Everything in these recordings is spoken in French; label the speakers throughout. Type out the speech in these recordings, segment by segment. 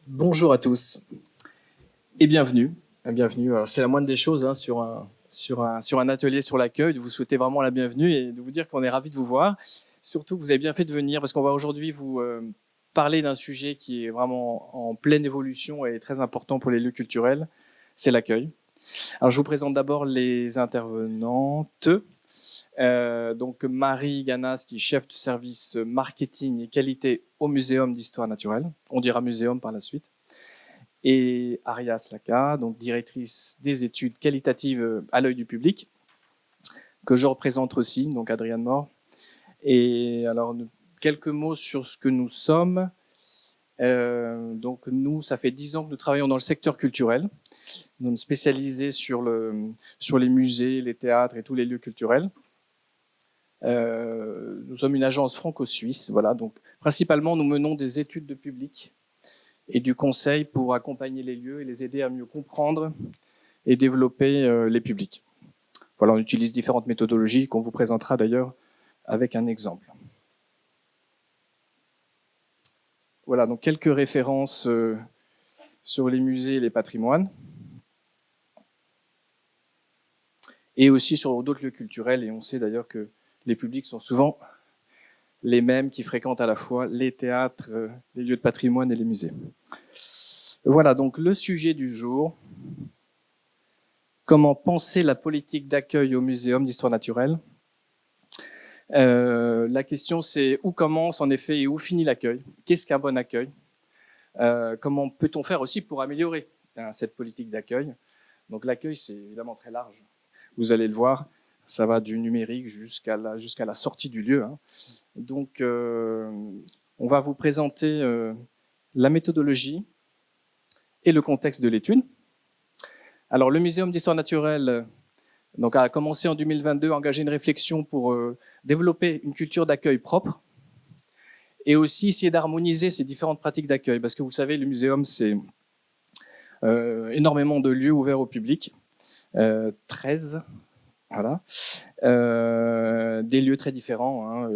Speaker 1: Bonjour à tous et bienvenue. Bienvenue. Alors, c'est la moindre des choses sur un atelier sur l'accueil, de vous souhaiter vraiment la bienvenue et de vous dire qu'on est ravis de vous voir. Surtout que vous avez bien fait de venir parce qu'on va aujourd'hui vous parler d'un sujet qui est vraiment en pleine évolution et très important pour les lieux culturels, c'est l'accueil. Alors je vous présente d'abord les intervenantes. Donc Marie Ganas, qui est chef du service marketing et qualité au Muséum d'Histoire Naturelle. On dira muséum par la suite. Et Aria Slaka, donc directrice des études qualitatives à l'œil du public, que je représente aussi, donc Adrienne Mort. Et alors, quelques mots sur ce que nous sommes. Donc nous, ça fait 10 ans que nous travaillons dans le secteur culturel. Nous sommes spécialisés sur les musées, les théâtres et tous les lieux culturels. Nous sommes une agence franco-suisse, voilà. Donc principalement, nous menons des études de public et du conseil pour accompagner les lieux et les aider à mieux comprendre et développer les publics. Voilà, on utilise différentes méthodologies qu'on vous présentera d'ailleurs avec un exemple. Voilà, donc quelques références sur les musées et les patrimoines. Et aussi sur d'autres lieux culturels, et on sait d'ailleurs que les publics sont souvent les mêmes qui fréquentent à la fois les théâtres, les lieux de patrimoine et les musées. Voilà donc le sujet du jour. Comment penser la politique d'accueil au Muséum d'Histoire Naturelle ? La question c'est où commence en effet et où finit l'accueil ? Qu'est-ce qu'un bon accueil ? Comment peut-on faire aussi pour améliorer cette politique d'accueil ? Donc l'accueil c'est évidemment très large. Vous allez le voir, ça va du numérique jusqu'à la sortie du lieu. Donc on va vous présenter la méthodologie et le contexte de l'étude. Alors le Muséum d'Histoire Naturelle donc, a commencé en 2022 à engager une réflexion pour développer une culture d'accueil propre et aussi essayer d'harmoniser ces différentes pratiques d'accueil. Parce que vous savez, le muséum, c'est énormément de lieux ouverts au public, 13, voilà. Des lieux très différents,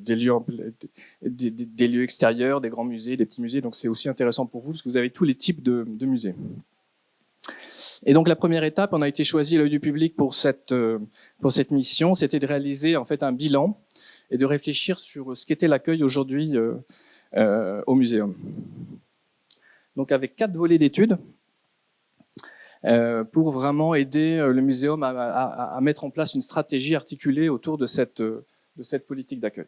Speaker 1: des lieux extérieurs, des grands musées, des petits musées. Donc c'est aussi intéressant pour vous parce que vous avez tous les types de musées. Et donc la première étape, on a été choisi à l'œil du public pour cette mission, c'était de réaliser en fait un bilan et de réfléchir sur ce qu'était l'accueil aujourd'hui au muséum. Donc avec 4 volets d'études pour vraiment aider le muséum à mettre en place une stratégie articulée autour de cette politique d'accueil.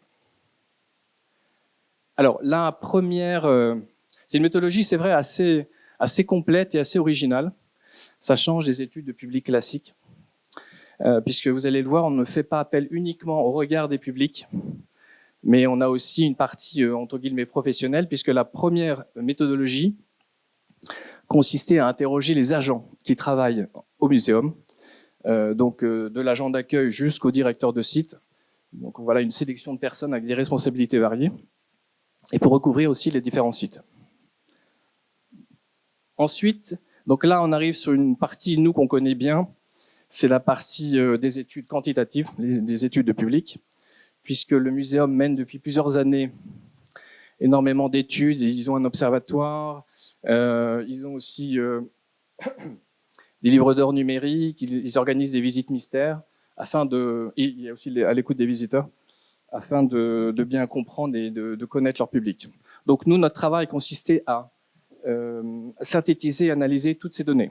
Speaker 1: Alors la première, c'est une méthodologie, c'est vrai, assez complète et assez originale. Ça change des études de public classiques, puisque vous allez le voir, on ne fait pas appel uniquement au regard des publics, mais on a aussi une partie, entre guillemets, professionnelle, puisque la première méthodologie consistait à interroger les agents qui travaillent au muséum, donc de l'agent d'accueil jusqu'au directeur de site. Donc voilà une sélection de personnes avec des responsabilités variées, et pour recouvrir aussi les différents sites. Ensuite, donc là, on arrive sur une partie, nous, qu'on connaît bien, c'est la partie des études quantitatives, des études de public, puisque le muséum mène depuis plusieurs années énormément d'études, ils ont un observatoire, ils ont aussi des livres d'or numériques, ils organisent des visites mystères, et il y a aussi à l'écoute des visiteurs, afin de bien comprendre et de connaître leur public. Donc nous, notre travail consistait à synthétiser et analyser toutes ces données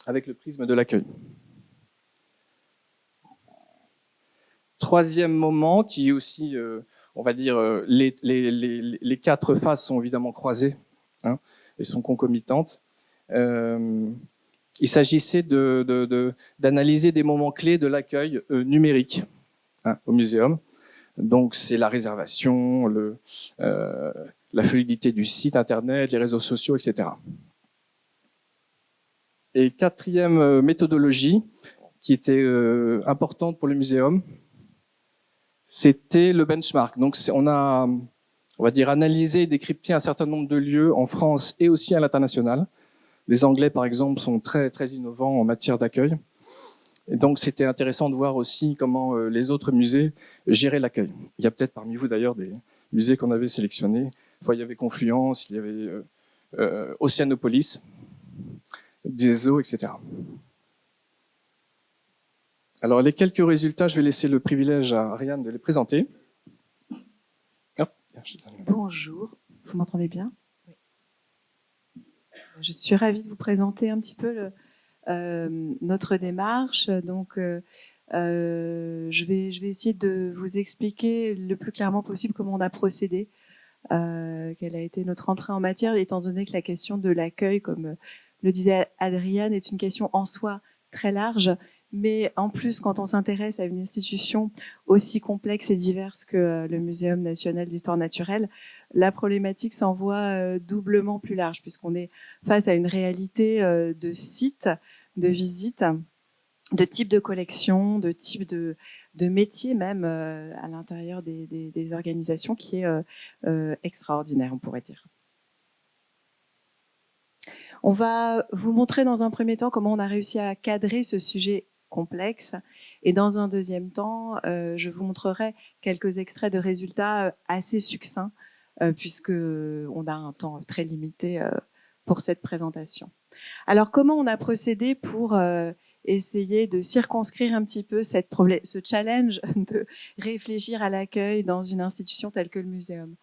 Speaker 1: avec le prisme de l'accueil. Troisième moment, qui est aussi, on va dire, les 4 phases sont évidemment croisées et sont concomitantes. Il s'agissait d'analyser des moments clés de l'accueil numérique au muséum. Donc c'est la réservation, la fluidité du site internet, les réseaux sociaux, etc. Et 4e méthodologie qui était importante pour le muséum, c'était le benchmark. Donc on va dire, analysé et décrypté un certain nombre de lieux en France et aussi à l'international. Les Anglais, par exemple, sont très, très innovants en matière d'accueil. Et donc, c'était intéressant de voir aussi comment les autres musées géraient l'accueil. Il y a peut-être parmi vous, d'ailleurs, des musées qu'on avait sélectionnés. Fois, il y avait Confluence, il y avait Océanopolis, des eaux, etc. Alors, les quelques résultats, je vais laisser le privilège à Ariane de les présenter. Hop,
Speaker 2: bonjour, vous m'entendez bien? Oui. Je suis ravie de vous présenter un petit peu notre démarche. Donc, je vais essayer de vous expliquer le plus clairement possible comment on a procédé, quelle a été notre entrée en matière, étant donné que la question de l'accueil, comme le disait Adriane, est une question en soi très large. Mais en plus, quand on s'intéresse à une institution aussi complexe et diverse que le Muséum national d'histoire naturelle, la problématique s'en voit doublement plus large, puisqu'on est face à une réalité de sites, de visites, de types de collections, de types de métiers même à l'intérieur des organisations qui est extraordinaire, on pourrait dire. On va vous montrer dans un premier temps comment on a réussi à cadrer ce sujet complexe. Et dans un deuxième temps, je vous montrerai quelques extraits de résultats assez succincts, puisqu'on a un temps très limité pour cette présentation. Alors, comment on a procédé pour essayer de circonscrire un petit peu ce challenge de réfléchir à l'accueil dans une institution telle que le muséum?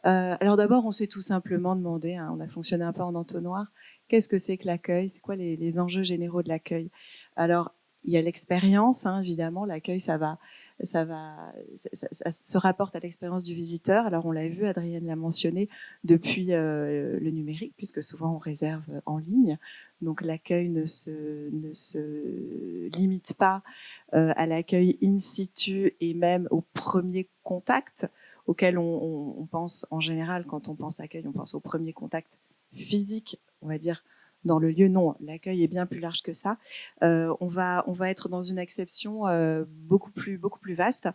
Speaker 2: Alors d'abord, on s'est tout simplement demandé, on a fonctionné un peu en entonnoir, qu'est-ce que c'est que l'accueil? C'est quoi les enjeux généraux de l'accueil? Alors, il y a l'expérience, évidemment. L'accueil, ça se rapporte à l'expérience du visiteur. Alors, on l'a vu, Adrienne l'a mentionné, depuis le numérique, puisque souvent on réserve en ligne. Donc, l'accueil ne se limite pas à l'accueil in situ et même au premier contact auquel on pense en général. Quand on pense accueil, on pense au premier contact physique, on va dire, dans le lieu. Non, l'accueil est bien plus large que ça. On va être dans une acception beaucoup plus vaste,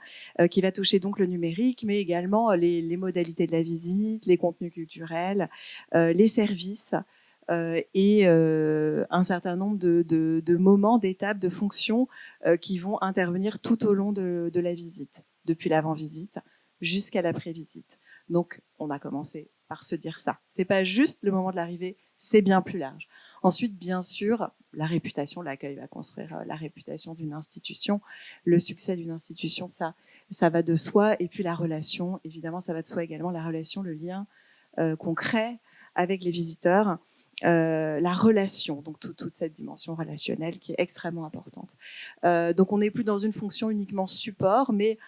Speaker 2: qui va toucher donc le numérique, mais également les modalités de la visite, les contenus culturels, les services, et un certain nombre de moments, d'étapes, de fonctions qui vont intervenir tout au long de la visite, depuis l'avant-visite jusqu'à l'après-visite. Donc, on a commencé par se dire ça. C'est pas juste le moment de l'arrivée, c'est bien plus large. Ensuite, bien sûr, la réputation, l'accueil va construire la réputation d'une institution. Le succès d'une institution, ça va de soi. Et puis la relation, évidemment, ça va de soi également, la relation, le lien qu'on crée avec les visiteurs. La relation, donc toute cette dimension relationnelle qui est extrêmement importante. Donc on n'est plus dans une fonction uniquement support, mais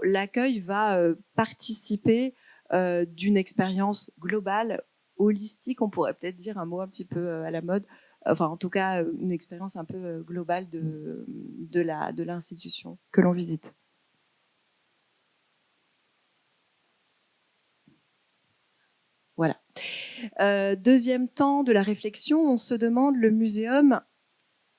Speaker 2: l'accueil va participer d'une expérience globale, holistique, on pourrait peut-être dire un mot un petit peu à la mode, enfin en tout cas une expérience un peu globale de l'institution que l'on visite. Voilà. Deuxième temps de la réflexion, on se demande, le Muséum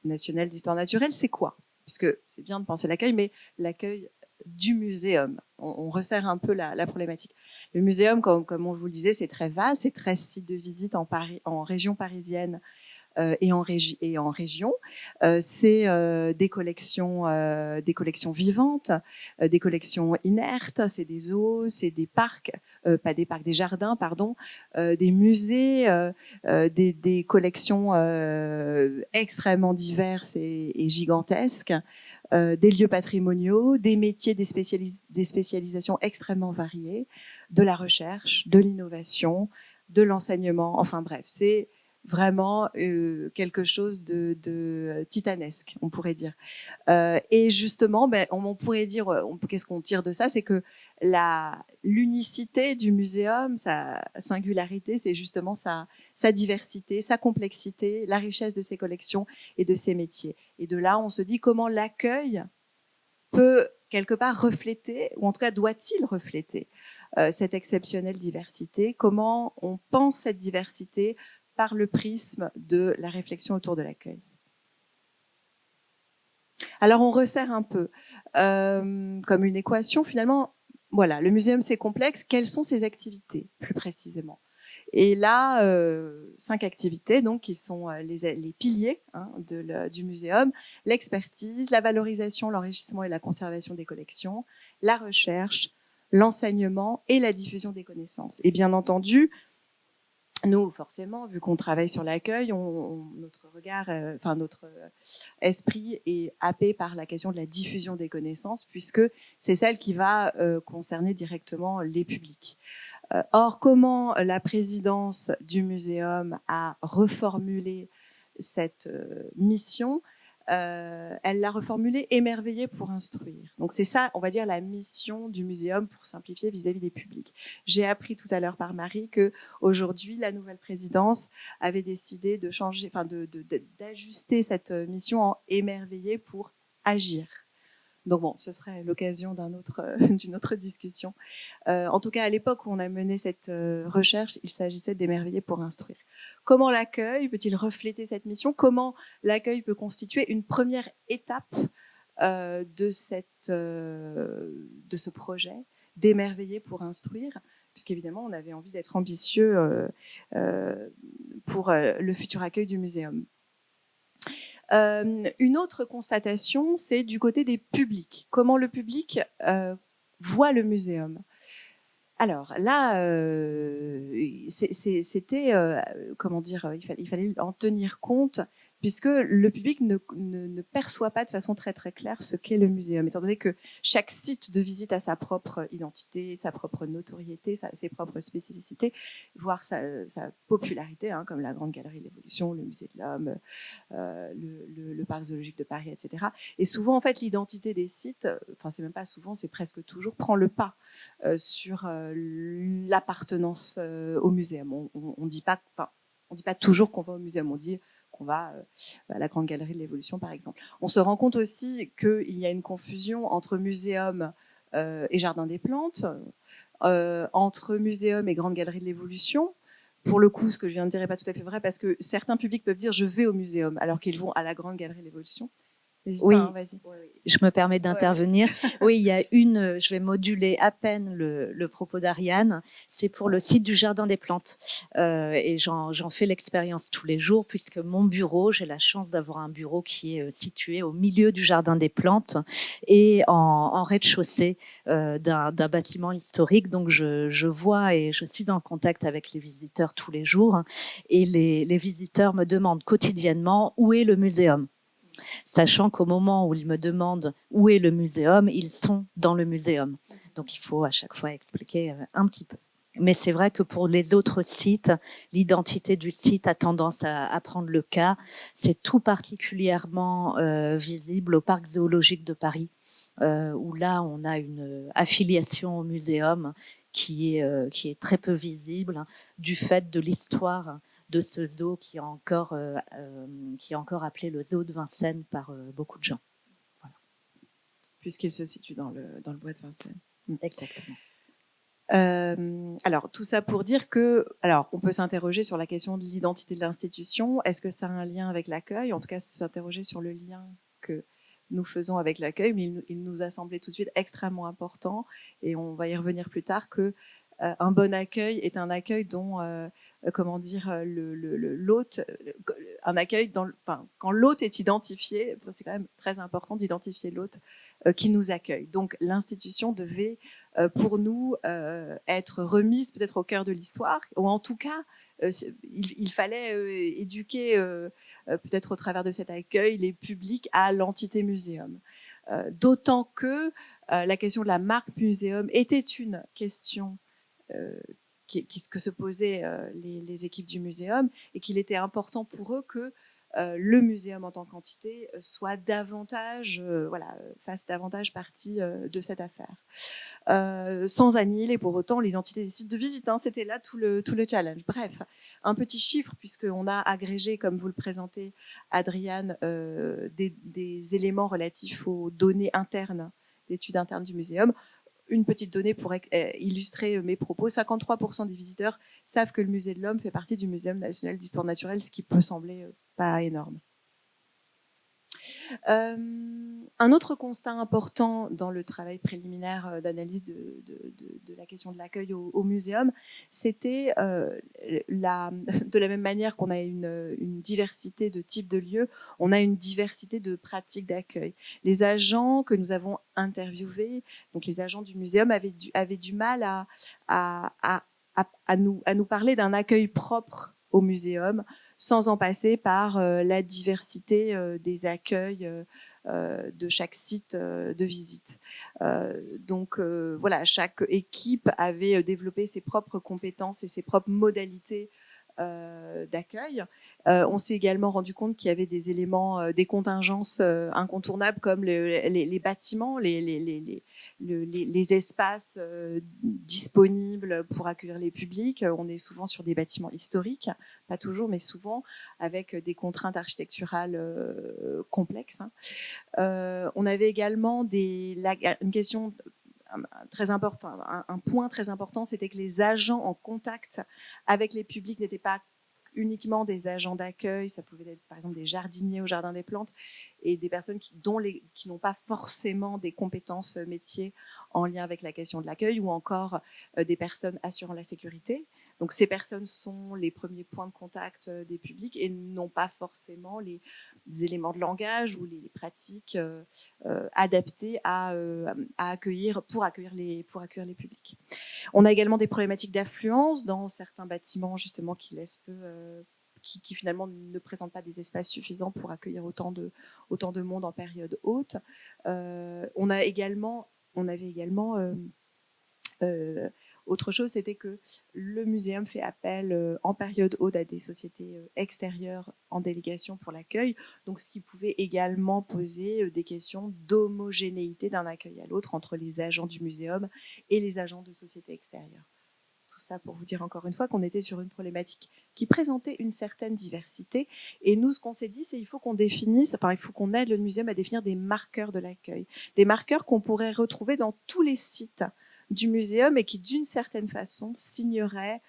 Speaker 2: national d'histoire naturelle, c'est quoi? Puisque c'est bien de penser l'accueil, mais l'accueil du muséum. On resserre un peu la problématique. Le muséum, comme on vous le disait, c'est très vaste, c'est 13 sites de visite en région parisienne et en région. C'est des collections vivantes, des collections inertes, c'est des zoos, c'est des parcs, pas des parcs, des jardins, pardon, des musées, des collections extrêmement diverses et gigantesques, des lieux patrimoniaux, des métiers, des spécialisations extrêmement variées, de la recherche, de l'innovation, de l'enseignement, enfin bref, c'est vraiment quelque chose de titanesque, on pourrait dire. Et justement, on pourrait dire, qu'est-ce qu'on tire de ça? C'est que l'unicité du muséum, sa singularité, c'est justement sa diversité, sa complexité, la richesse de ses collections et de ses métiers. Et de là, on se dit comment l'accueil peut quelque part refléter, ou en tout cas doit-il refléter cette exceptionnelle diversité? Comment on pense cette diversité par le prisme de la réflexion autour de l'accueil? Alors on resserre un peu comme une équation finalement. Voilà, le muséum c'est complexe. Quelles sont ses activités plus précisément? Et là, 5 activités donc qui sont les piliers du muséum: l'expertise, la valorisation, l'enrichissement et la conservation des collections, la recherche, l'enseignement et la diffusion des connaissances. Et bien entendu, nous, forcément, vu qu'on travaille sur l'accueil, notre regard, notre esprit est happé par la question de la diffusion des connaissances, puisque c'est celle qui va concerner directement les publics. Or, comment la présidence du muséum a reformulé cette mission, elle l'a reformulée émerveillée pour instruire. Donc c'est ça, on va dire, la mission du muséum pour simplifier vis-à-vis des publics. J'ai appris tout à l'heure par Marie que aujourd'hui la nouvelle présidence avait décidé de changer, d'ajuster cette mission en émerveillée pour agir. Donc bon, ce serait l'occasion d'une autre discussion. En tout cas, à l'époque où on a mené cette recherche, il s'agissait d'émerveiller pour instruire. Comment l'accueil peut-il refléter cette mission? Comment l'accueil peut constituer une première étape de ce projet d'émerveiller pour instruire? Puisqu'évidemment, on avait envie d'être ambitieux pour le futur accueil du muséum. Une autre constatation, c'est du côté des publics. Comment le public voit le muséum? Alors là, c'était, comment dire, il fallait en tenir compte, puisque le public ne perçoit pas de façon très très claire ce qu'est le muséum, étant donné que chaque site de visite a sa propre identité, sa propre notoriété, ses propres spécificités, voire sa popularité, hein, comme la Grande Galerie de l'Évolution, le Musée de l'Homme, le Parc Zoologique de Paris, etc. Et souvent, en fait, l'identité des sites, enfin, c'est même pas souvent, c'est presque toujours, prend le pas sur l'appartenance au muséum. On dit pas toujours qu'on va au muséum, on dit qu'on va à la Grande Galerie de l'Évolution, par exemple. On se rend compte aussi qu'il y a une confusion entre muséum et Jardin des Plantes, entre muséum et Grande Galerie de l'Évolution. Pour le coup, ce que je viens de dire n'est pas tout à fait vrai, parce que certains publics peuvent dire « je vais au muséum », alors qu'ils vont à la Grande Galerie de l'Évolution.
Speaker 3: Oui,
Speaker 2: hein, vas-y.
Speaker 3: Je me permets d'intervenir. Oui, il y a je vais moduler à peine le propos d'Ariane. C'est pour le site du Jardin des Plantes. Et j'en fais l'expérience tous les jours, puisque mon bureau, j'ai la chance d'avoir un bureau qui est situé au milieu du Jardin des Plantes et en rez-de-chaussée d'un bâtiment historique. Donc, je vois et je suis en contact avec les visiteurs tous les jours. Et les visiteurs me demandent quotidiennement où est le muséum. Sachant qu'au moment où ils me demandent où est le muséum, ils sont dans le muséum. Donc, il faut à chaque fois expliquer un petit peu. Mais c'est vrai que pour les autres sites, l'identité du site a tendance à prendre le cas. C'est tout particulièrement visible au Parc Zoologique de Paris, où là, on a une affiliation au muséum qui est très peu visible, du fait de l'histoire de ce zoo qui est encore appelé le zoo de Vincennes par beaucoup de gens. Voilà.
Speaker 2: Puisqu'il se situe dans le bois de Vincennes.
Speaker 3: Exactement.
Speaker 2: Alors, tout ça pour dire que, on peut s'interroger sur la question de l'identité de l'institution. Est-ce que ça a un lien avec l'accueil? En tout cas, s'interroger sur le lien que nous faisons avec l'accueil. Mais il nous a semblé tout de suite extrêmement important, et on va y revenir plus tard, que un bon accueil est un accueil dont l'hôte, un accueil quand l'hôte est identifié, c'est quand même très important d'identifier l'hôte qui nous accueille. Donc l'institution devait, pour nous, être remise peut-être au cœur de l'histoire, ou en tout cas, il fallait éduquer, peut-être au travers de cet accueil, les publics à l'entité muséum. D'autant que la question de la marque muséum était une question que se posaient les équipes du muséum, et qu'il était important pour eux que le muséum en tant qu'entité soit davantage, fasse davantage partie de cette affaire. Sans annihiler pour autant l'identité des sites de visite. Hein, c'était là tout le challenge. Bref, un petit chiffre, puisqu'on a agrégé, comme vous le présentez, Adriane, des éléments relatifs aux données internes, d'études internes du muséum. Une petite donnée pour illustrer mes propos. 53% des visiteurs savent que le Musée de l'Homme fait partie du Muséum national d'histoire naturelle, ce qui peut sembler pas énorme. Un autre constat important dans le travail préliminaire d'analyse de la question de l'accueil au muséum, c'était de la même manière qu'on a une diversité de types de lieux, on a une diversité de pratiques d'accueil. Les agents que nous avons interviewés, donc les agents du muséum, avaient du mal à à nous parler d'un accueil propre au muséum, sans en passer par la diversité des accueils de chaque site de visite. Donc voilà, chaque équipe avait développé ses propres compétences et ses propres modalités d'accueil. On s'est également rendu compte qu'il y avait des éléments, des contingences incontournables comme les bâtiments, les espaces disponibles pour accueillir les publics. On est souvent sur des bâtiments historiques, pas toujours, mais souvent avec des contraintes architecturales complexes. On avait également une question très important, un point très important, c'était que les agents en contact avec les publics n'étaient pas uniquement des agents d'accueil, ça pouvait être par exemple des jardiniers au Jardin des Plantes et des personnes qui n'ont pas forcément des compétences métiers en lien avec la question de l'accueil ou encore des personnes assurant la sécurité. Donc ces personnes sont les premiers points de contact des publics et n'ont pas forcément des éléments de langage ou les pratiques adaptées pour accueillir les publics. On a également des problématiques d'affluence dans certains bâtiments justement qui laissent peu, qui finalement ne présentent pas des espaces suffisants pour accueillir autant de monde en période haute. On avait également autre chose, c'était que le muséum fait appel en période haute à des sociétés extérieures en délégation pour l'accueil, donc ce qui pouvait également poser des questions d'homogénéité d'un accueil à l'autre entre les agents du muséum et les agents de sociétés extérieures. Tout ça pour vous dire encore une fois qu'on était sur une problématique qui présentait une certaine diversité. Et nous, ce qu'on s'est dit, c'est qu'il faut qu'on définisse, il faut qu'on aide le muséum à définir des marqueurs de l'accueil, des marqueurs qu'on pourrait retrouver dans tous les sites du muséum et qui, d'une certaine façon, signeraient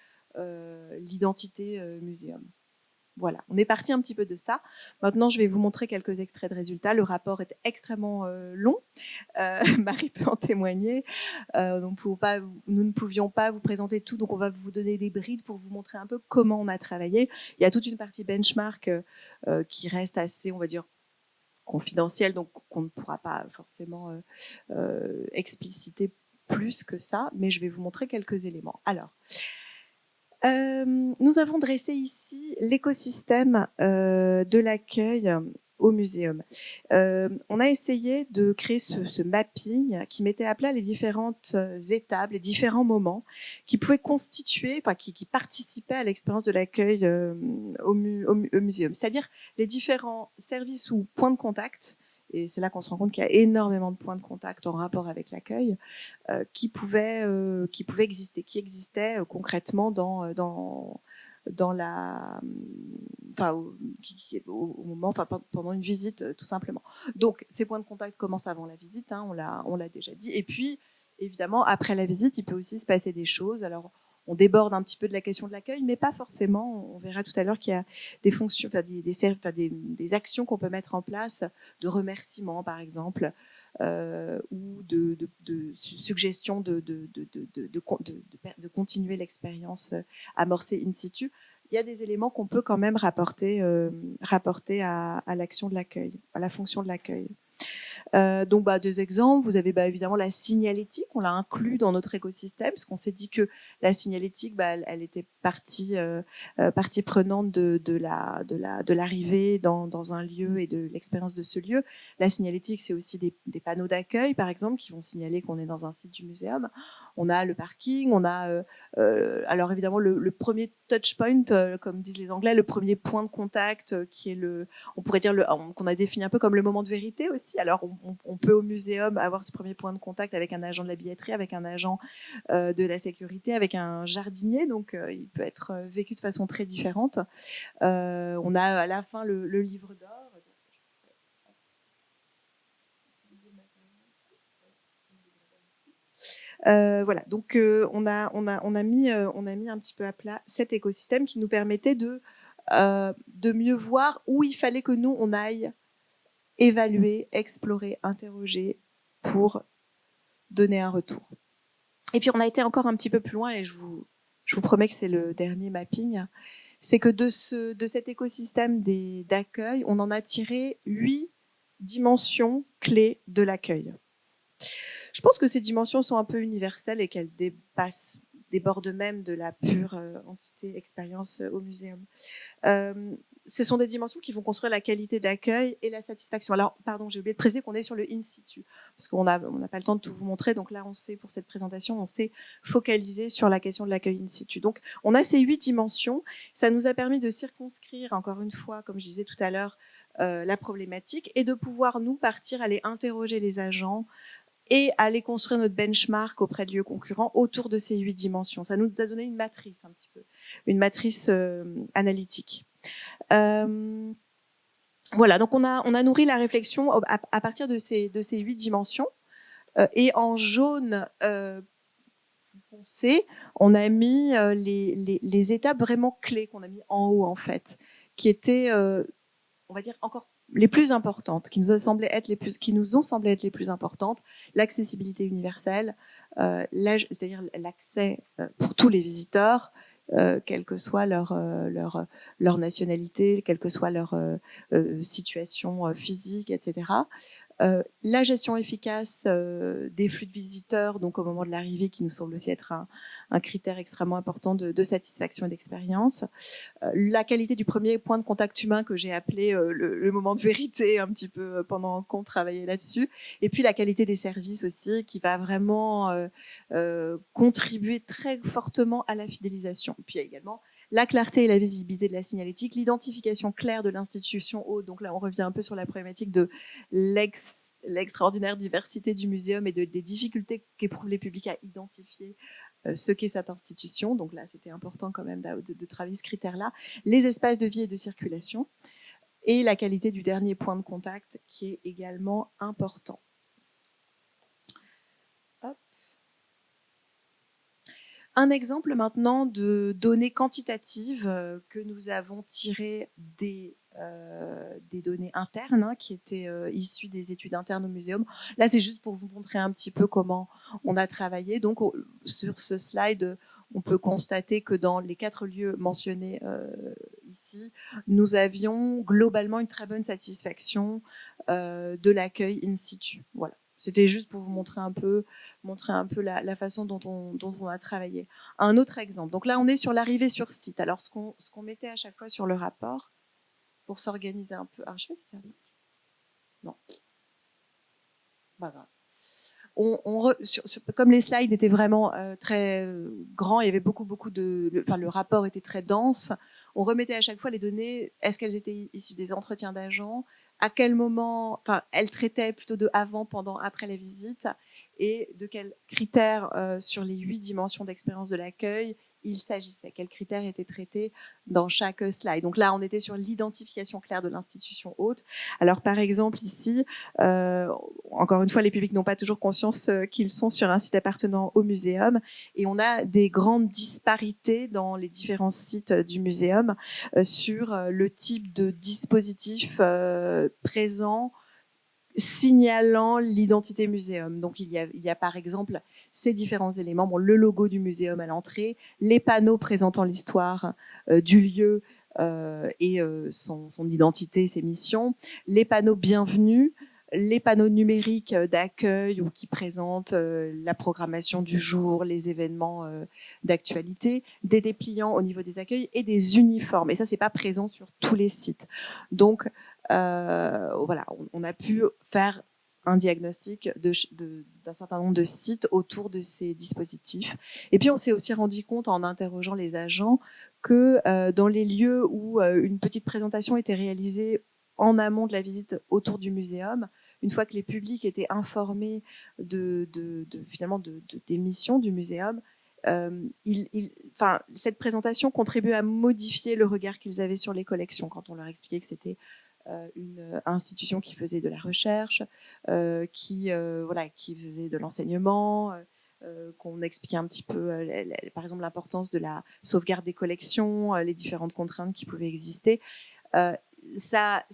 Speaker 2: l'identité muséum. Voilà, on est parti un petit peu de ça. Maintenant, je vais vous montrer quelques extraits de résultats. Le rapport est extrêmement long. Marie peut en témoigner. Nous ne pouvions pas vous présenter tout, donc on va vous donner des brides pour vous montrer un peu comment on a travaillé. Il y a toute une partie benchmark qui reste assez, on va dire, confidentielle, donc qu'on ne pourra pas forcément expliciter plus que ça, mais je vais vous montrer quelques éléments. Alors, nous avons dressé ici l'écosystème de l'accueil au muséum. On a essayé de créer ce mapping qui mettait à plat les différentes étapes, les différents moments qui pouvaient constituer, qui participaient à l'expérience de l'accueil au muséum. C'est-à-dire les différents services ou points de contact. Et c'est là qu'on se rend compte qu'il y a énormément de points de contact en rapport avec l'accueil qui pouvaient exister, qui existaient concrètement au moment, pendant une visite, tout simplement. Donc, ces points de contact commencent avant la visite, on l'a déjà dit. Et puis, évidemment, après la visite, il peut aussi se passer des choses. Alors, on déborde un petit peu de la question de l'accueil, mais pas forcément. On verra tout à l'heure qu'il y a des fonctions, des actions qu'on peut mettre en place, de remerciements, par exemple, ou de suggestions de continuer l'expérience amorcée in situ. Il y a des éléments qu'on peut quand même rapporter à l'action de l'accueil, à la fonction de l'accueil. Donc, des exemples, vous avez évidemment la signalétique, on l'a inclus dans notre écosystème, parce qu'on s'est dit que la signalétique, elle était partie prenante de l'arrivée dans un lieu et de l'expérience de ce lieu. La signalétique, c'est aussi des panneaux d'accueil, par exemple, qui vont signaler qu'on est dans un site du muséum. On a le parking, on a alors évidemment le premier touch point, comme disent les Anglais, le premier point de contact, qui est on pourrait dire qu'on a défini un peu comme le moment de vérité aussi. Alors on peut au muséum avoir ce premier point de contact avec un agent de la billetterie, avec un agent de la sécurité, avec un jardinier, donc il peut être vécu de façon très différente. On a à la fin le livre d'or. Voilà, donc on a mis un petit peu à plat cet écosystème qui nous permettait de mieux voir où il fallait que nous on aille évaluer, explorer, interroger pour donner un retour. Et puis on a été encore un petit peu plus loin et je vous promets que c'est le dernier mapping. C'est que de cet écosystème d'accueil, on en a tiré 8 dimensions clés de l'accueil. Je pense que ces dimensions sont un peu universelles et qu'elles dépassent déborde même de la pure entité expérience au muséum. Ce sont des dimensions qui vont construire la qualité d'accueil et la satisfaction. Alors, pardon, j'ai oublié de préciser qu'on est sur le in situ, parce qu'on n'a pas le temps de tout vous montrer. Donc là, on s'est, pour cette présentation, on s'est focalisé sur la question de l'accueil in situ. Donc, on a ces 8 dimensions. Ça nous a permis de circonscrire, encore une fois, comme je disais tout à l'heure, la problématique et de pouvoir, nous, partir, aller interroger les agents et aller construire notre benchmark auprès de lieux concurrents autour de ces 8 dimensions. Ça nous a donné une matrice, un petit peu, une matrice analytique. Voilà, donc on a nourri la réflexion à partir de ces 8 dimensions. Et en jaune foncé, on a mis les étapes vraiment clés qu'on a mis en haut, en fait, qui étaient, on va dire, encore les plus importantes, qui nous ont semblé être les plus importantes: l'accessibilité universelle, c'est-à-dire l'accès pour tous les visiteurs, quelle que soit leur nationalité, quelle que soit leur situation physique, etc. La gestion efficace des flux de visiteurs, donc au moment de l'arrivée, qui nous semble aussi être un critère extrêmement important de satisfaction et d'expérience. La qualité du premier point de contact humain, que j'ai appelé le moment de vérité un petit peu pendant qu'on travaillait là-dessus. Et puis la qualité des services aussi, qui va vraiment contribuer très fortement à la fidélisation. Puis il y a également la clarté et la visibilité de la signalétique, l'identification claire de l'institution haute. Donc là, on revient un peu sur la problématique de l'extraordinaire diversité du muséum et des difficultés qu'éprouvent les publics à identifier ce qu'est cette institution. Donc là, c'était important quand même de travailler ce critère-là. Les espaces de vie et de circulation et la qualité du dernier point de contact, qui est également important. Hop. Un exemple maintenant de données quantitatives que nous avons tirées des données internes qui étaient issues des études internes au muséum. Là, c'est juste pour vous montrer un petit peu comment on a travaillé. Donc, sur ce slide, on peut constater que dans les 4 lieux mentionnés ici, nous avions globalement une très bonne satisfaction de l'accueil in situ. Voilà. C'était juste pour vous montrer un peu la façon dont on a travaillé. Un autre exemple. Donc là, on est sur l'arrivée sur site. Alors, ce qu'on mettait à chaque fois sur le rapport, pour s'organiser un peu. Alors, je sais pas si ça marche. Non. Pas grave. Comme les slides étaient vraiment très grands, il y avait beaucoup le rapport était très dense, on remettait à chaque fois les données. Est-ce qu'elles étaient issues des entretiens d'agents? À quel moment, elles traitaient plutôt de avant, pendant, après la visite, et de quels critères sur les 8 dimensions d'expérience de l'accueil il s'agissait, quels critères étaient traités dans chaque slide. Donc là, on était sur l'identification claire de l'institution haute. Alors par exemple ici, encore une fois, les publics n'ont pas toujours conscience qu'ils sont sur un site appartenant au muséum, et on a des grandes disparités dans les différents sites du muséum sur le type de dispositif présent signalant l'identité muséum. Donc il y a par exemple ces différents éléments, le logo du muséum à l'entrée, les panneaux présentant l'histoire du lieu et son identité, ses missions, les panneaux bienvenus, les panneaux numériques d'accueil ou qui présentent la programmation du jour, les événements d'actualité, des dépliants au niveau des accueils et des uniformes. Et ça, c'est pas présent sur tous les sites. Donc, voilà, on a pu faire un diagnostic d'un certain nombre de sites autour de ces dispositifs. Et puis, on s'est aussi rendu compte, en interrogeant les agents, que dans les lieux où une petite présentation était réalisée en amont de la visite autour du muséum, une fois que les publics étaient informés finalement des missions du muséum, cette présentation contribuait à modifier le regard qu'ils avaient sur les collections quand on leur expliquait que c'était une institution qui faisait de la recherche, qui faisait de l'enseignement, qu'on expliquait un petit peu, par exemple, l'importance de la sauvegarde des collections, les différentes contraintes qui pouvaient exister. Ça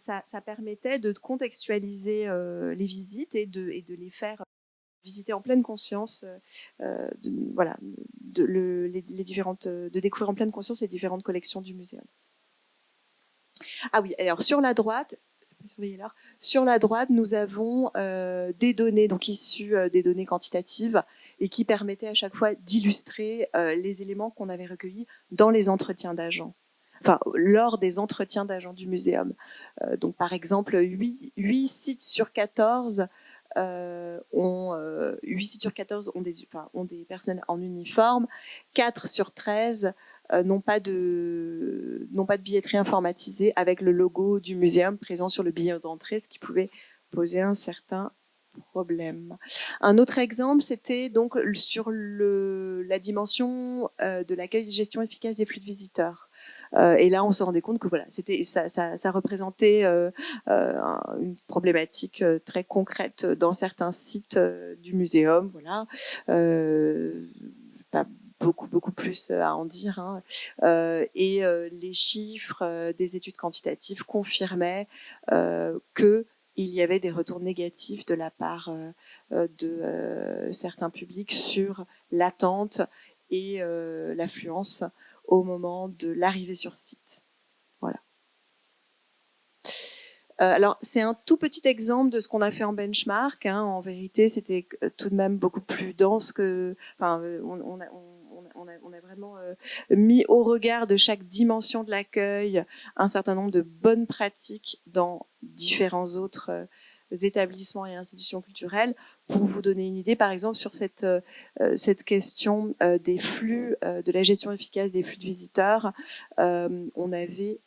Speaker 2: permettait de contextualiser les visites et de les faire visiter en pleine conscience, de découvrir en pleine conscience les différentes collections du muséum. Ah oui, alors sur la droite, nous avons des données donc issues des données quantitatives et qui permettait à chaque fois d'illustrer les éléments qu'on avait recueillis dans les entretiens d'agents. Enfin, lors des entretiens d'agents du muséum. Donc, par exemple, 8 sites sur 14 8 sites sur 14 ont des personnes en uniforme, 4 sur 13 n'ont pas de billetterie informatisée avec le logo du muséum présent sur le billet d'entrée, ce qui pouvait poser un certain problème. Un autre exemple, c'était donc sur la dimension de l'accueil et gestion efficace des flux de visiteurs. Et là, on se rendait compte que voilà, ça représentait une problématique très concrète dans certains sites du muséum. Voilà, pas beaucoup plus à en dire. Hein. Et les chiffres des études quantitatives confirmaient que il y avait des retours négatifs de la part de certains publics sur l'attente et l'affluence au moment de l'arrivée sur site. Voilà. Alors, c'est un tout petit exemple de ce qu'on a fait en benchmark. Hein. En vérité, c'était tout de même beaucoup plus dense que... Enfin, on a vraiment mis au regard de chaque dimension de l'accueil un certain nombre de bonnes pratiques dans différents autres établissements et institutions culturelles. Pour vous donner une idée, par exemple, sur cette question des flux, de la gestion efficace des flux de visiteurs, on avait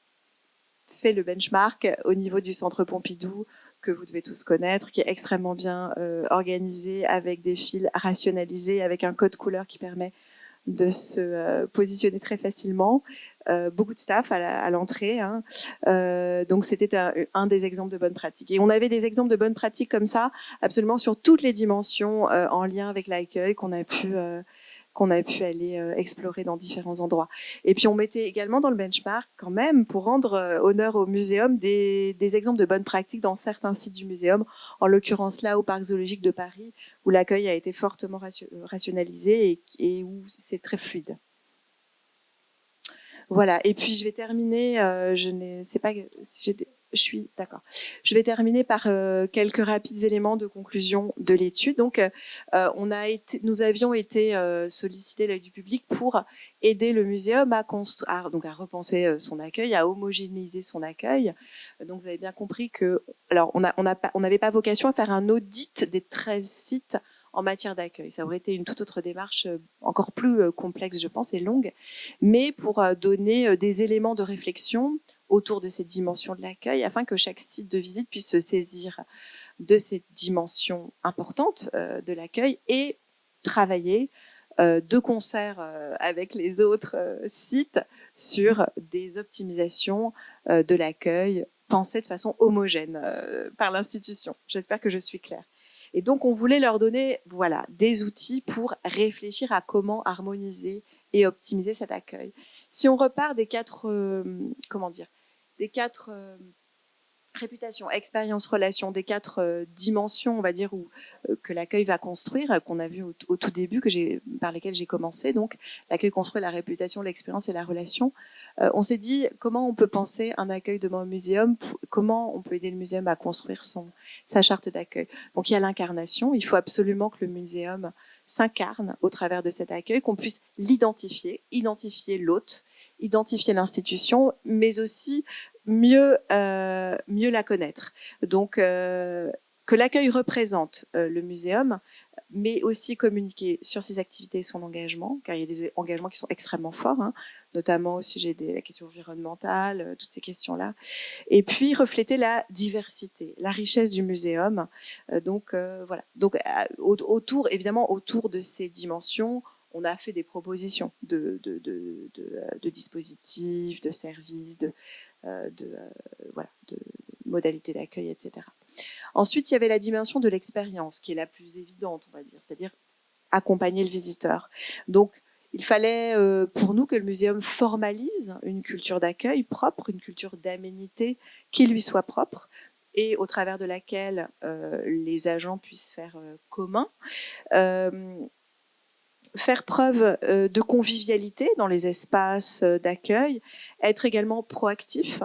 Speaker 2: fait le benchmark au niveau du Centre Pompidou, que vous devez tous connaître, qui est extrêmement bien organisé, avec des fils rationalisés, avec un code couleur qui permet de se positionner très facilement. Beaucoup de staff à l'entrée. Hein. Donc, c'était un des exemples de bonnes pratiques. Et on avait des exemples de bonnes pratiques comme ça, absolument sur toutes les dimensions en lien avec l'accueil qu'on a pu aller explorer dans différents endroits. Et puis, on mettait également dans le benchmark, quand même, pour rendre honneur au muséum, des exemples de bonnes pratiques dans certains sites du muséum, en l'occurrence là, au Parc zoologique de Paris, où l'accueil a été fortement rationalisé et où c'est très fluide. Voilà. Et puis, je vais terminer, je ne sais pas si je suis d'accord. Je vais terminer par quelques rapides éléments de conclusion de l'étude. Donc, nous avions été sollicités l'œil du public pour aider le muséum à repenser son accueil, à homogénéiser son accueil. Donc, vous avez bien compris que, alors, on n'avait pas vocation à faire un audit des 13 sites en matière d'accueil. Ça aurait été une toute autre démarche encore plus complexe, je pense, et longue, mais pour donner des éléments de réflexion autour de cette dimension de l'accueil, afin que chaque site de visite puisse se saisir de cette dimension importante de l'accueil et travailler de concert avec les autres sites sur des optimisations de l'accueil pensées de façon homogène par l'institution. J'espère que je suis claire. Et donc, on voulait leur donner des outils pour réfléchir à comment harmoniser et optimiser cet accueil. Si on repart des quatre réputations, expérience, relation, des 4 dimensions, on va dire, que l'accueil va construire, qu'on a vu au tout début, par lesquelles j'ai commencé. Donc, l'accueil construit la réputation, l'expérience et la relation. On s'est dit comment on peut penser un accueil demain au muséum, comment on peut aider le muséum à construire sa charte d'accueil. Donc, il y a l'incarnation. Il faut absolument que le muséum s'incarne au travers de cet accueil, qu'on puisse l'identifier, identifier l'hôte, identifier l'institution, mais aussi mieux la connaître. Donc, que l'accueil représente le muséum, mais aussi communiquer sur ses activités et son engagement, car il y a des engagements qui sont extrêmement forts, hein, notamment au sujet de la question environnementale, toutes ces questions-là. Et puis, refléter la diversité, la richesse du muséum. Donc, autour de ces dimensions, on a fait des propositions de dispositifs, de services, de modalités d'accueil, etc. Ensuite, il y avait la dimension de l'expérience, qui est la plus évidente, on va dire, c'est-à-dire accompagner le visiteur. Donc, il fallait pour nous que le muséum formalise une culture d'accueil propre, une culture d'aménité qui lui soit propre, et au travers de laquelle les agents puissent faire commun. Faire preuve de convivialité dans les espaces d'accueil, être également proactif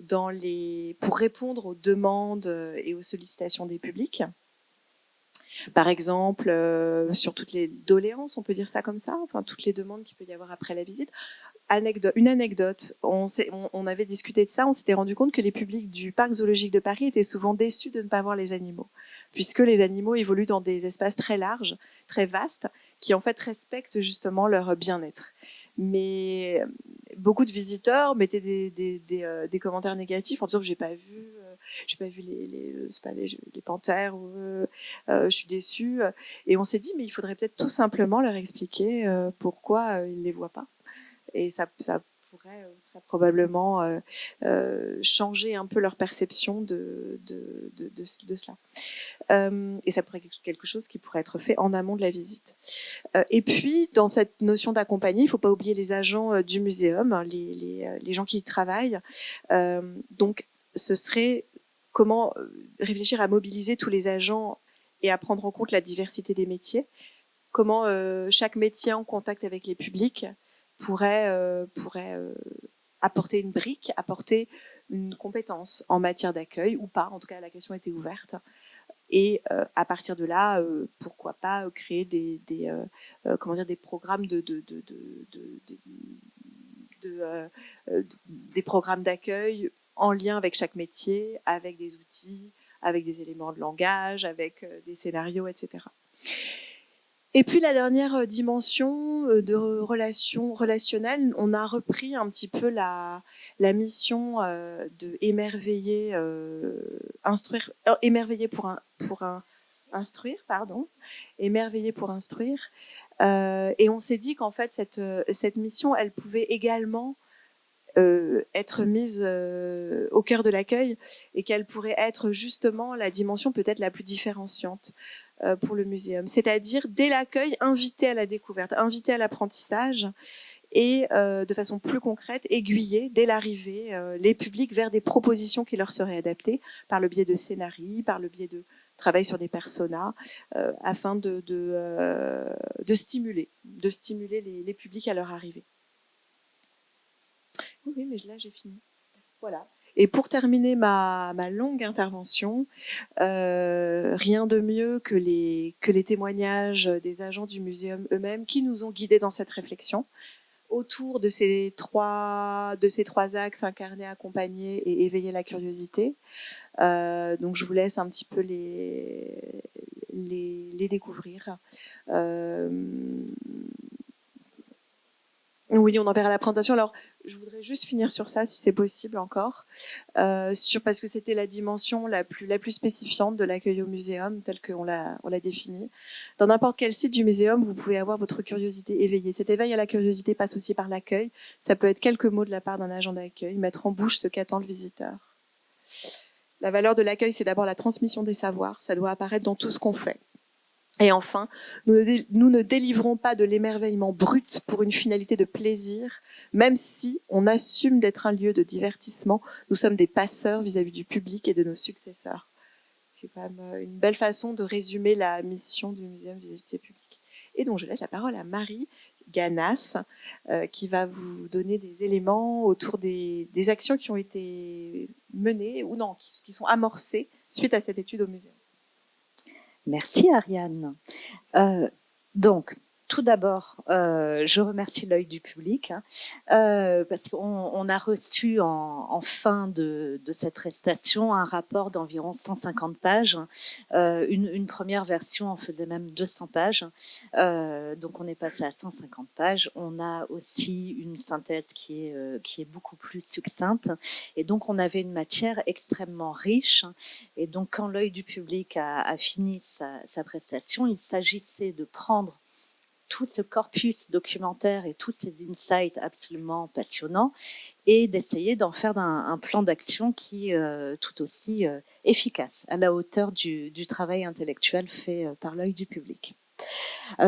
Speaker 2: pour répondre aux demandes et aux sollicitations des publics. Par exemple, sur toutes les doléances, on peut dire ça comme ça, enfin toutes les demandes qu'il peut y avoir après la visite. Une anecdote, on avait discuté de ça, on s'était rendu compte que les publics du parc zoologique de Paris étaient souvent déçus de ne pas voir les animaux, puisque les animaux évoluent dans des espaces très larges, très vastes, qui en fait respectent justement leur bien-être. Mais beaucoup de visiteurs mettaient des commentaires négatifs en disant que j'ai pas vu les panthères, je suis déçue. Et on s'est dit, mais il faudrait peut-être tout simplement leur expliquer pourquoi ils les voient pas. Et ça pourrait très probablement changer un peu leur perception de cela. Et ça pourrait être quelque chose qui pourrait être fait en amont de la visite. Et puis, dans cette notion d'accompagner, il ne faut pas oublier les agents du muséum, les gens qui y travaillent. Donc, ce serait comment réfléchir à mobiliser tous les agents et à prendre en compte la diversité des métiers. Comment chaque métier en contact avec les publics pourrait apporter une brique, apporter une compétence en matière d'accueil ou pas. En tout cas, la question était ouverte. Et à partir de là, pourquoi pas créer des programmes des programmes d'accueil en lien avec chaque métier, avec des outils, avec des éléments de langage, avec des scénarios, etc. Et puis la dernière dimension de relationnelle, on a repris un petit peu la mission de émerveiller, instruire, émerveiller émerveiller pour instruire. Et on s'est dit qu'en fait cette mission, elle pouvait également être mise au cœur de l'accueil et qu'elle pourrait être justement la dimension peut-être la plus différenciante pour le muséum. C'est-à-dire, dès l'accueil, inviter à la découverte, inviter à l'apprentissage et de façon plus concrète, aiguiller dès l'arrivée les publics vers des propositions qui leur seraient adaptées par le biais de scénarii, par le biais de travail sur des personas, afin de stimuler les publics à leur arrivée. Oui, mais là, j'ai fini. Voilà. Et pour terminer ma longue intervention, rien de mieux que les témoignages des agents du muséum eux-mêmes qui nous ont guidés dans cette réflexion autour de ces trois axes: incarner, accompagner et éveiller la curiosité. Donc je vous laisse un petit peu les découvrir. Oui, on en verra la présentation. Alors, je voudrais juste finir sur ça, si c'est possible encore, parce que c'était la dimension la plus spécifiante de l'accueil au muséum, telle qu'on l'a définie. Dans n'importe quel site du muséum, vous pouvez avoir votre curiosité éveillée. Cet éveil à la curiosité passe aussi par l'accueil. Ça peut être quelques mots de la part d'un agent d'accueil, mettre en bouche ce qu'attend le visiteur. La valeur de l'accueil, c'est d'abord la transmission des savoirs. Ça doit apparaître dans tout ce qu'on fait. Et enfin, nous ne délivrons pas de l'émerveillement brut pour une finalité de plaisir, même si on assume d'être un lieu de divertissement. Nous sommes des passeurs vis-à-vis du public et de nos successeurs. C'est quand même une belle façon de résumer la mission du muséum vis-à-vis de ses publics. Et donc, je laisse la parole à Marie Ganas, qui va vous donner des éléments autour des actions qui ont été menées, ou non, qui sont amorcées suite à cette étude au muséum.
Speaker 3: Merci Ariane. Donc, tout d'abord, je remercie l'œil du public parce qu'on a reçu en fin de cette prestation un rapport d'environ 150 pages. Une première version en faisait même 200 pages. Donc, on est passé à 150 pages. On a aussi une synthèse qui est beaucoup plus succincte. Et donc, on avait une matière extrêmement riche. Et donc, quand l'œil du public a fini sa prestation, il s'agissait de prendre tout ce corpus documentaire et tous ces insights absolument passionnants et d'essayer d'en faire un plan d'action qui est tout aussi efficace, à la hauteur du travail intellectuel fait par l'œil du public.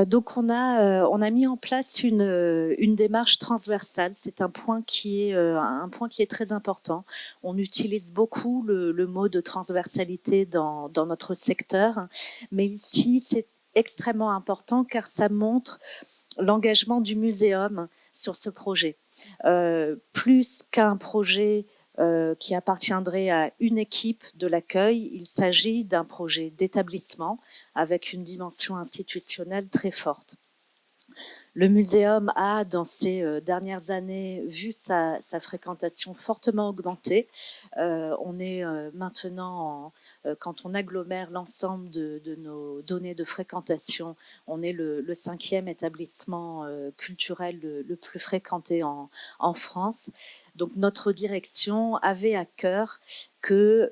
Speaker 3: Donc on a mis en place une démarche transversale. C'est un point qui est très important. On utilise beaucoup le mot de transversalité dans notre secteur, mais ici c'est extrêmement important car ça montre l'engagement du muséum sur ce projet. Plus qu'un projet qui appartiendrait à une équipe de l'accueil. Il s'agit d'un projet d'établissement avec une dimension institutionnelle très forte. Le muséum a, dans ces dernières années, vu sa fréquentation fortement augmenter. On est maintenant, quand on agglomère l'ensemble de nos données de fréquentation, on est le 5e établissement culturel le plus fréquenté en France. Donc notre direction avait à cœur que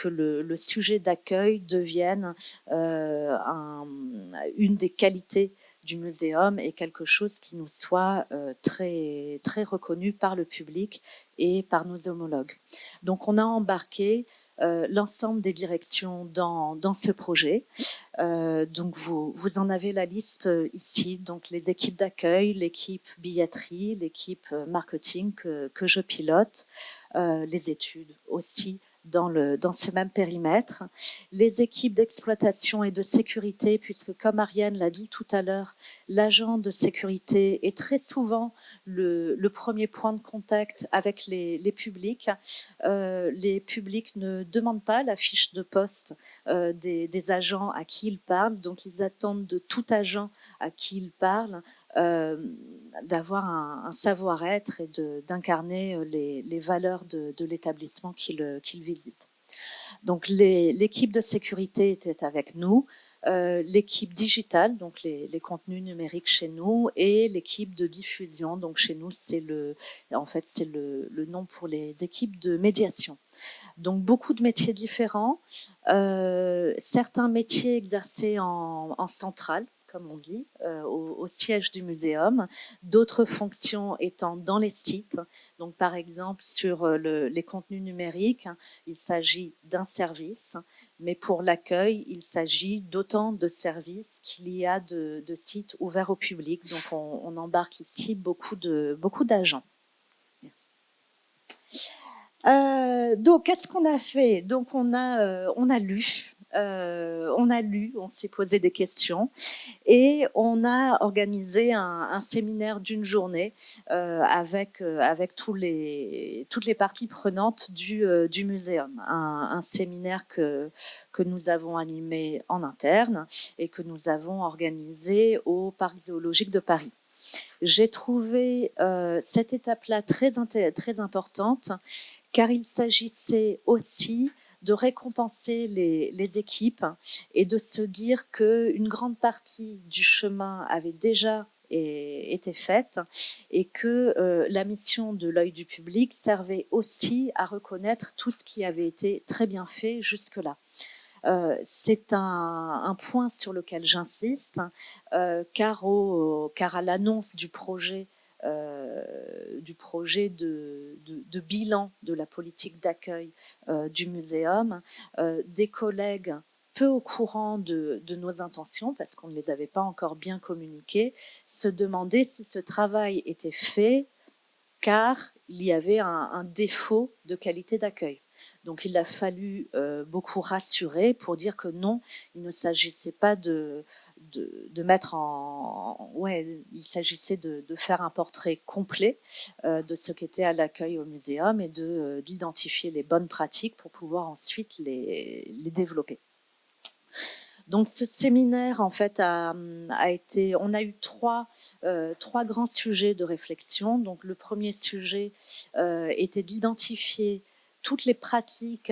Speaker 3: le sujet d'accueil devienne une des qualités du muséum est quelque chose qui nous soit très, très reconnu par le public et par nos homologues. Donc on a embarqué l'ensemble des directions dans ce projet. Donc vous en avez la liste ici, donc les équipes d'accueil, l'équipe billetterie, l'équipe marketing que je pilote, les études aussi dans ce même périmètre, les équipes d'exploitation et de sécurité, puisque comme Ariane l'a dit tout à l'heure, l'agent de sécurité est très souvent le premier point de contact avec les publics. Les publics ne demandent pas la fiche de poste des agents à qui ils parlent, donc ils attendent de tout agent à qui ils parlent d'avoir un savoir-être et d'incarner les valeurs de l'établissement qu'ils visitent. Donc l'équipe de sécurité était avec nous, l'équipe digitale, donc les contenus numériques chez nous, et l'équipe de diffusion. Donc chez nous, c'est le nom pour les équipes de médiation. Donc beaucoup de métiers différents, certains métiers exercés en centrale, comme on dit, au siège du muséum, d'autres fonctions étant dans les sites. Donc par exemple sur les contenus numériques, il s'agit d'un service, mais pour l'accueil, il s'agit d'autant de services qu'il y a de sites ouverts au public. Donc on embarque ici beaucoup d'agents. Merci. Donc, qu'est-ce qu'on a fait? Donc, on a lu, on s'est posé des questions et on a organisé un séminaire d'une journée avec toutes les parties prenantes du muséum. Un séminaire que nous avons animé en interne et que nous avons organisé au Parc zoologique de Paris. J'ai trouvé cette étape-là très importante, car il s'agissait aussi de récompenser les équipes et de se dire qu'une grande partie du chemin avait déjà été faite et que la mission de l'œil du public servait aussi à reconnaître tout ce qui avait été très bien fait jusque-là. C'est un point sur lequel j'insiste, car à l'annonce du projet de bilan de la politique d'accueil du muséum, des collègues peu au courant de nos intentions, parce qu'on ne les avait pas encore bien communiquées, se demandaient si ce travail était fait car il y avait un défaut de qualité d'accueil. Donc il a fallu beaucoup rassurer pour dire que non, il ne s'agissait pas de mettre il s'agissait de faire un portrait complet de ce qu'était à l'accueil au muséum et d'identifier les bonnes pratiques pour pouvoir ensuite les développer. Donc ce séminaire, en fait, on a eu trois grands sujets de réflexion. Donc le premier sujet était d'identifier toutes les pratiques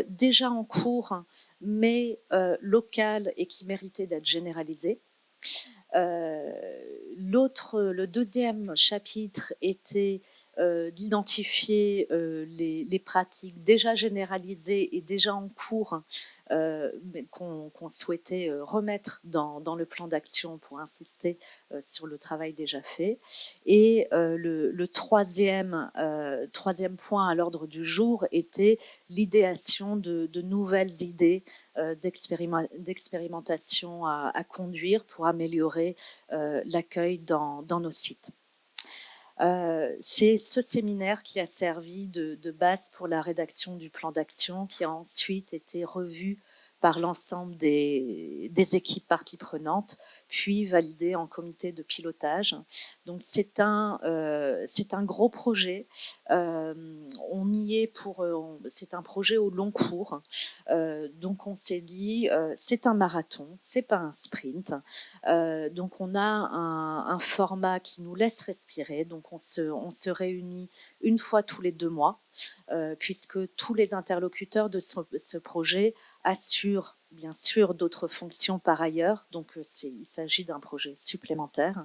Speaker 3: déjà en cours, mais locales et qui méritaient d'être généralisées. Le deuxième chapitre était d'identifier les pratiques déjà généralisées et déjà en cours qu'on souhaitait remettre dans le plan d'action pour insister sur le travail déjà fait. Et le troisième point à l'ordre du jour était l'idéation de nouvelles idées d'expérimentation à conduire pour améliorer l'accueil dans nos sites. C'est ce séminaire qui a servi de base pour la rédaction du plan d'action, qui a ensuite été revu par l'ensemble des équipes parties prenantes, puis validé en comité de pilotage. Donc c'est un gros projet. On y est c'est un projet au long cours. Donc on s'est dit, c'est un marathon, c'est pas un sprint. Donc on a un format qui nous laisse respirer. Donc on se réunit une fois tous les 2 mois, puisque tous les interlocuteurs de ce projet assurent bien sûr d'autres fonctions par ailleurs. Donc il s'agit d'un projet supplémentaire.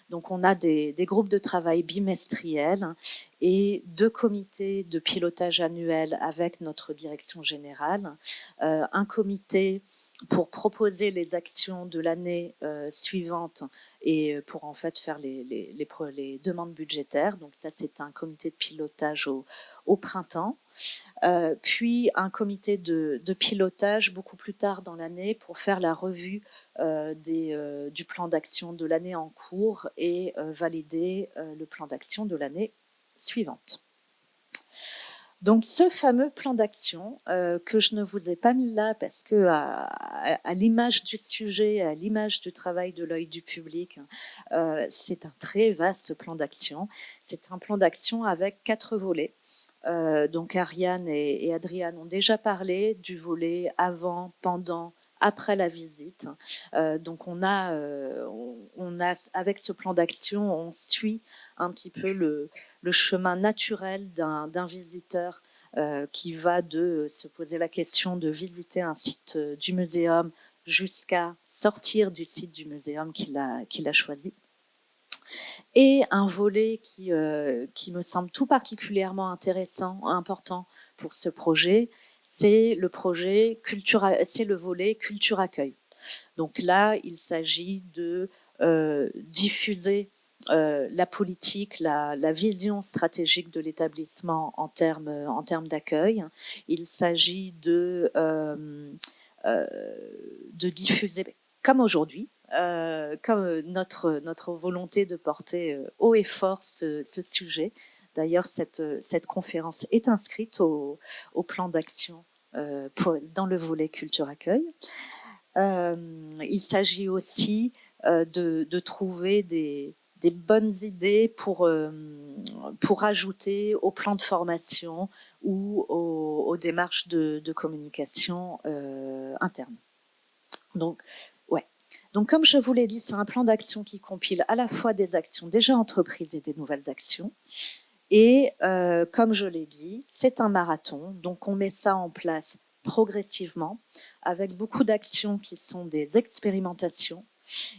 Speaker 3: Donc on a des groupes de travail bimestriels et 2 comités de pilotage annuels avec notre direction générale. Un comité pour proposer les actions de l'année suivante et pour en fait faire les demandes budgétaires. Donc ça, c'est un comité de pilotage au printemps. Puis un comité de pilotage beaucoup plus tard dans l'année pour faire la revue du plan d'action de l'année en cours et valider le plan d'action de l'année suivante. Donc ce fameux plan d'action que je ne vous ai pas mis là parce que à l'image du sujet, à l'image du travail de l'œil du public, c'est un très vaste plan d'action. C'est un plan d'action avec 4 volets. Donc Ariane et Adriane ont déjà parlé du volet avant, pendant, après la visite. Donc on a avec ce plan d'action, on suit un petit peu le chemin naturel d'un visiteur qui va de se poser la question de visiter un site du muséum jusqu'à sortir du site du muséum qu'il a choisi. Et un volet qui me semble tout particulièrement important pour ce projet, c'est le volet culture accueil. Donc là, il s'agit de diffuser la politique, la vision stratégique de l'établissement en termes d'accueil. Il s'agit de diffuser, comme aujourd'hui, comme notre volonté de porter haut et fort ce sujet. D'ailleurs, cette conférence est inscrite au plan d'action dans le volet culture accueil. Il s'agit aussi de trouver des bonnes idées pour ajouter au plan de formation ou aux démarches de communication interne. Donc, comme je vous l'ai dit, c'est un plan d'action qui compile à la fois des actions déjà entreprises et des nouvelles actions. Et comme je l'ai dit, c'est un marathon, donc on met ça en place progressivement, avec beaucoup d'actions qui sont des expérimentations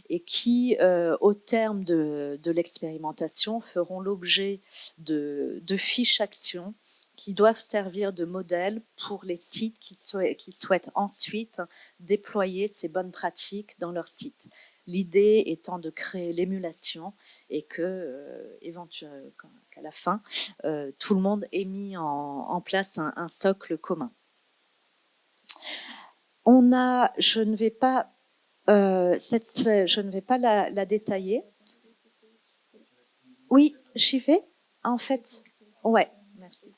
Speaker 3: et qui, au terme de l'expérimentation, feront l'objet de fiches actions qui doivent servir de modèle pour les sites qui souhaitent ensuite déployer ces bonnes pratiques dans leur site. L'idée étant de créer l'émulation et qu'à la fin, tout le monde ait mis en place un socle commun. Je ne vais pas la détailler. Oui, j'y vais. En fait, ouais, merci.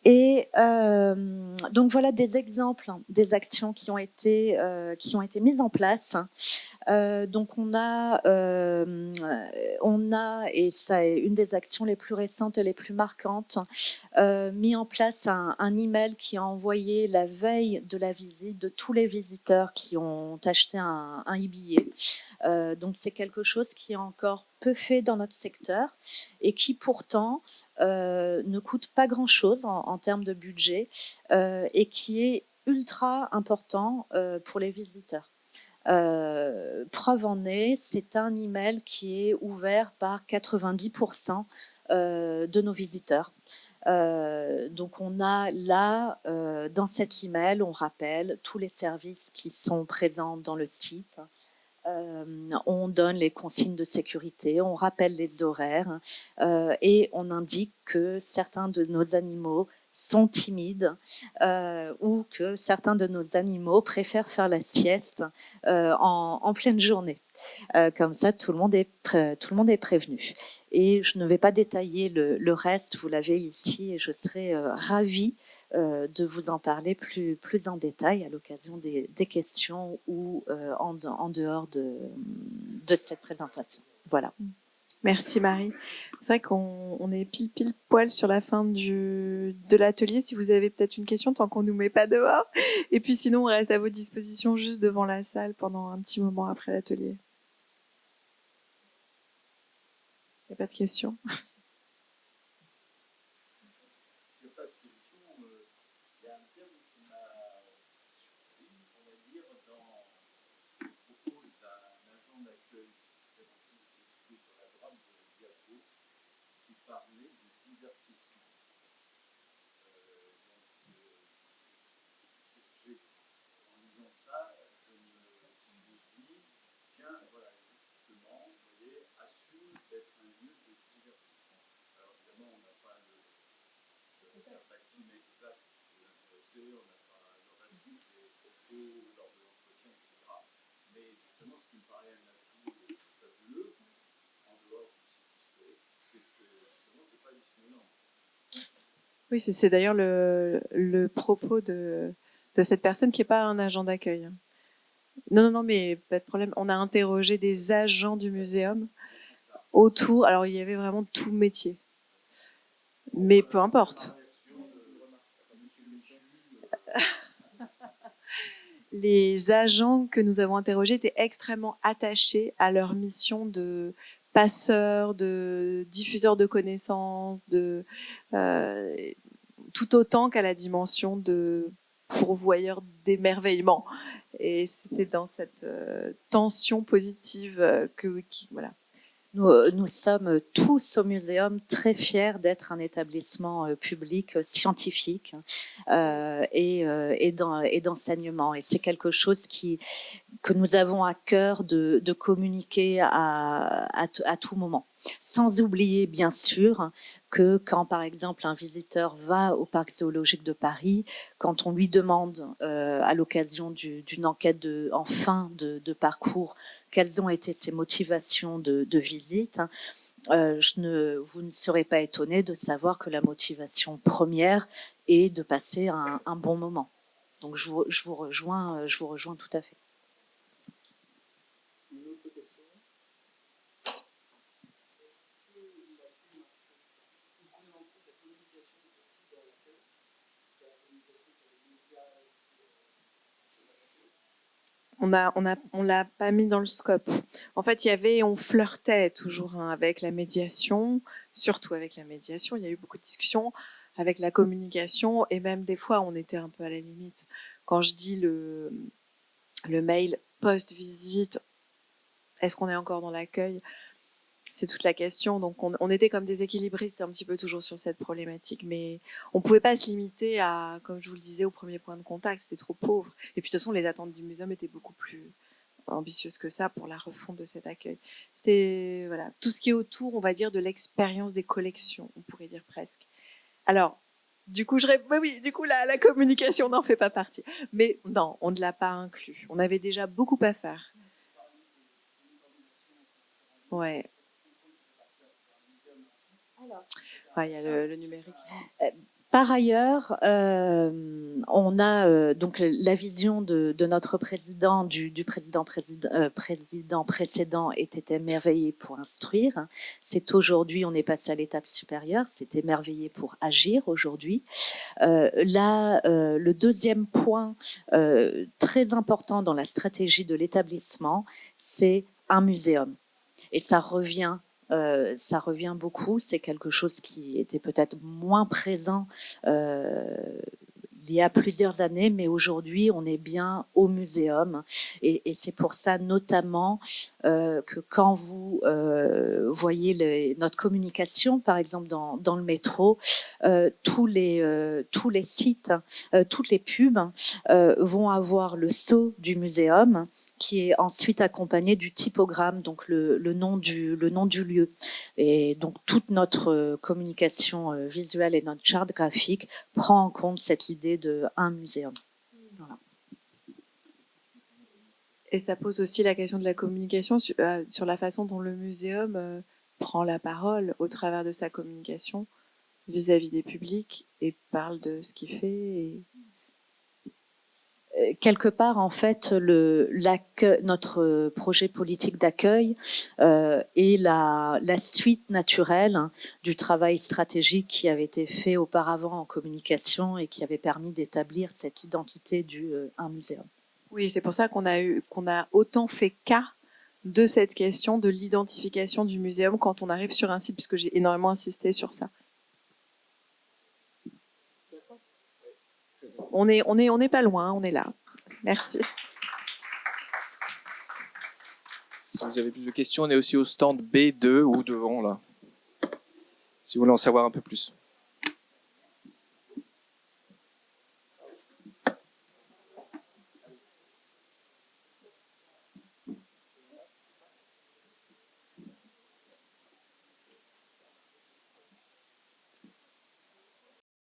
Speaker 3: Et donc voilà des exemples des actions qui ont été mises en place. Donc on a et ça est une des actions les plus récentes et les plus marquantes, mis en place un email qui a envoyé la veille de la visite de tous les visiteurs qui ont acheté un e-billet. Donc c'est quelque chose qui est encore peu fait dans notre secteur et qui pourtant ne coûte pas grand-chose en termes de budget et qui est ultra important pour les visiteurs. Preuve en est, c'est un email qui est ouvert par 90% de nos visiteurs. Donc on a là, dans cet email, on rappelle tous les services qui sont présents dans le site. On donne les consignes de sécurité, on rappelle les horaires et on indique que certains de nos animaux sont timides ou que certains de nos animaux préfèrent faire la sieste en pleine journée. Comme ça, tout le monde est prévenu. Et je ne vais pas détailler le reste, vous l'avez ici, et je serai ravie de vous en parler plus en détail à l'occasion des questions ou en dehors de cette présentation. Voilà.
Speaker 2: Merci Marie. C'est vrai qu'on est pile poil sur la fin de l'atelier. Si vous avez peut-être une question, tant qu'on nous met pas dehors. Et puis sinon, on reste à votre disposition juste devant la salle pendant un petit moment après l'atelier. Il n'y a pas de questions?
Speaker 4: Ça, je me dis, tiens, voilà, justement, vous voyez, assume d'être un lieu de divertissement. Alors évidemment, on n'a pas le terme d'actime exact de l'intéressé, on n'a pas le reste des propos lors de l'entretien, etc. Mais justement, ce qui me paraît un atout fabuleux, en dehors du site historique, c'est que justement, c'est pas Disneyland.
Speaker 2: Oui, c'est d'ailleurs le propos de cette personne qui n'est pas un agent d'accueil. Non, mais pas de problème. On a interrogé des agents du muséum autour. Alors, il y avait vraiment tout métier. Mais peu importe. Les agents que nous avons interrogés étaient extrêmement attachés à leur mission de passeurs, de diffuseurs de connaissances, tout autant qu'à la dimension de pourvoyeur d'émerveillement. Et c'était dans cette tension positive voilà.
Speaker 3: Nous sommes tous au muséum très fiers d'être un établissement public scientifique et d'enseignement. Et c'est quelque chose que nous avons à cœur de communiquer à tout moment. Sans oublier, bien sûr, que quand, par exemple, un visiteur va au parc zoologique de Paris, quand on lui demande, à l'occasion d'une enquête en fin de parcours, quelles ont été ses motivations de visite, vous ne serez pas étonné de savoir que la motivation première est de passer un bon moment. Donc, je vous rejoins tout à fait.
Speaker 2: On l'a pas mis dans le scope. En fait, on flirtait toujours avec la médiation, surtout avec la médiation. Il y a eu beaucoup de discussions avec la communication et même des fois, on était un peu à la limite. Quand je dis le mail post-visite, est-ce qu'on est encore dans l'accueil ? C'est toute la question. Donc, on était comme des équilibristes un petit peu toujours sur cette problématique. Mais on ne pouvait pas se limiter à, comme je vous le disais, au premier point de contact. C'était trop pauvre. Et puis, de toute façon, les attentes du muséum étaient beaucoup plus ambitieuses que ça pour la refonte de cet accueil. C'était voilà, tout ce qui est autour, on va dire, de l'expérience des collections, on pourrait dire presque. Alors, du coup, la communication n'en fait pas partie. Mais non, on ne l'a pas inclus. On avait déjà beaucoup à faire. Ouais. Il y a le numérique.
Speaker 3: Par ailleurs, on a donc la vision de notre président, du président précédent était émerveillé pour instruire. C'est aujourd'hui, on est passé à l'étape supérieure, c'est émerveillé pour agir aujourd'hui. Le deuxième point très important dans la stratégie de l'établissement, c'est un muséum. Et ça revient beaucoup. C'est quelque chose qui était peut-être moins présent il y a plusieurs années, mais aujourd'hui, on est bien au muséum. Et c'est pour ça, notamment, que quand vous voyez notre communication, par exemple, dans le métro, tous les sites, toutes les pubs vont avoir le sceau du muséum qui est ensuite accompagné du typogramme, donc le nom du lieu. Et donc toute notre communication visuelle et notre charte graphique prend en compte cette idée d'un muséum. Voilà.
Speaker 2: Et ça pose aussi la question de la communication sur la façon dont le muséum prend la parole au travers de sa communication vis-à-vis des publics et parle de ce qu'il fait.
Speaker 3: Quelque part, en fait, notre projet politique d'accueil est la suite naturelle du travail stratégique qui avait été fait auparavant en communication et qui avait permis d'établir cette identité un muséum.
Speaker 2: Oui, c'est pour ça qu'on a autant fait cas de cette question de l'identification du muséum quand on arrive sur un site, puisque j'ai énormément insisté sur ça. On est pas loin, on est là. Merci.
Speaker 1: Si vous avez plus de questions, on est aussi au stand B2 ou devant là, si vous voulez en savoir un peu plus.